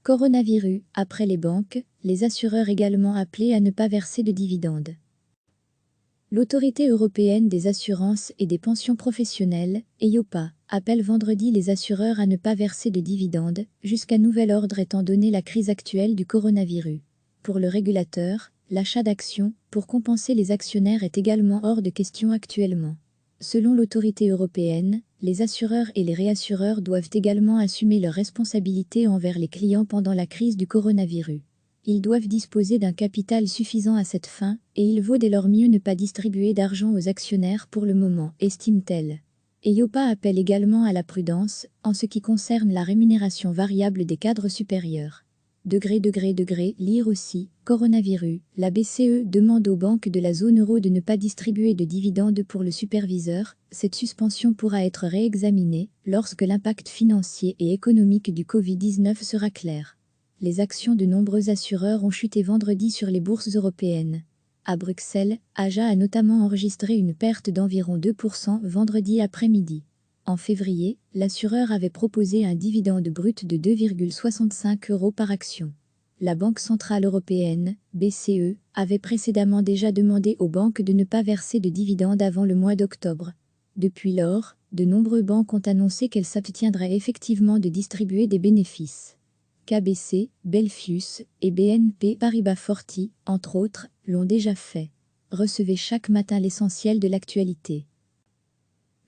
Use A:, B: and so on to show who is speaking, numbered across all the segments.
A: Coronavirus, après les banques, les assureurs également appelés à ne pas verser de dividendes. L'Autorité européenne des assurances et des pensions professionnelles, EIOPA, appelle vendredi les assureurs à ne pas verser de dividendes, jusqu'à nouvel ordre étant donné la crise actuelle du coronavirus. Pour le régulateur, l'achat d'actions, pour compenser les actionnaires est également hors de question actuellement. Selon l'autorité européenne, les assureurs et les réassureurs doivent également assumer leurs responsabilités envers les clients pendant la crise du coronavirus. Ils doivent disposer d'un capital suffisant à cette fin, et il vaut dès lors mieux ne pas distribuer d'argent aux actionnaires pour le moment, estime-t-elle. EIOPA appelle également à la prudence, en ce qui concerne la rémunération variable des cadres supérieurs. Lire aussi, coronavirus, la BCE demande aux banques de la zone euro de ne pas distribuer de dividendes pour le superviseur. Cette suspension pourra être réexaminée lorsque l'impact financier et économique du Covid-19 sera clair. Les actions de nombreux assureurs ont chuté vendredi sur les bourses européennes. À Bruxelles, AXA a notamment enregistré une perte d'environ 2% vendredi après-midi. En février, l'assureur avait proposé un dividende brut de 2,65 € par action. La Banque centrale européenne, BCE, avait précédemment déjà demandé aux banques de ne pas verser de dividendes avant le mois d'octobre. Depuis lors, de nombreuses banques ont annoncé qu'elles s'abstiendraient effectivement de distribuer des bénéfices. KBC, Belfius et BNP Paribas Fortis, entre autres, l'ont déjà fait. Recevez chaque matin l'essentiel de l'actualité.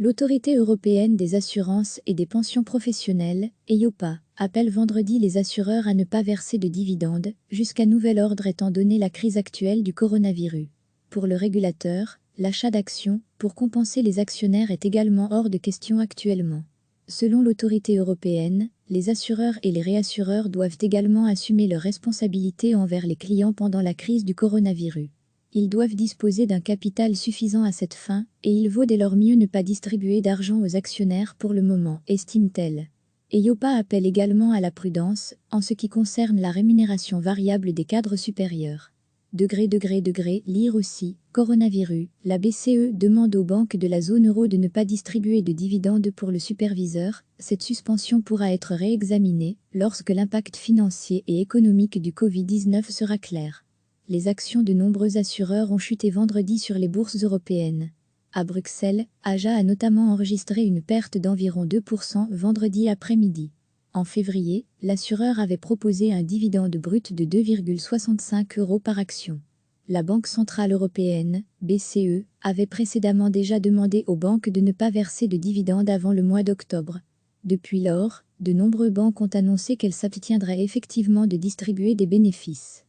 A: L'Autorité européenne des assurances et des pensions professionnelles, EIOPA, appelle vendredi les assureurs à ne pas verser de dividendes, jusqu'à nouvel ordre étant donné la crise actuelle du coronavirus. Pour le régulateur, l'achat d'actions, pour compenser les actionnaires est également hors de question actuellement. Selon l'autorité européenne, les assureurs et les réassureurs doivent également assumer leurs responsabilités envers les clients pendant la crise du coronavirus. Ils doivent disposer d'un capital suffisant à cette fin, et il vaut dès lors mieux ne pas distribuer d'argent aux actionnaires pour le moment, estime-t-elle. EIOPA appelle également à la prudence, en ce qui concerne la rémunération variable des cadres supérieurs. Lire aussi, coronavirus, la BCE demande aux banques de la zone euro de ne pas distribuer de dividendes pour le superviseur. Cette suspension pourra être réexaminée lorsque l'impact financier et économique du Covid-19 sera clair. Les actions de nombreux assureurs ont chuté vendredi sur les bourses européennes. À Bruxelles, AXA a notamment enregistré une perte d'environ 2% vendredi après-midi. En février, l'assureur avait proposé un dividende brut de 2,65 € par action. La Banque centrale européenne, BCE, avait précédemment déjà demandé aux banques de ne pas verser de dividendes avant le mois d'octobre. Depuis lors, de nombreuses banques ont annoncé qu'elles s'abstiendraient effectivement de distribuer des bénéfices.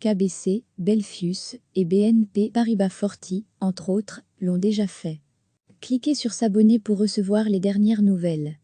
A: KBC, Belfius et BNP Paribas Fortis, entre autres, l'ont déjà fait. Cliquez sur s'abonner pour recevoir les dernières nouvelles.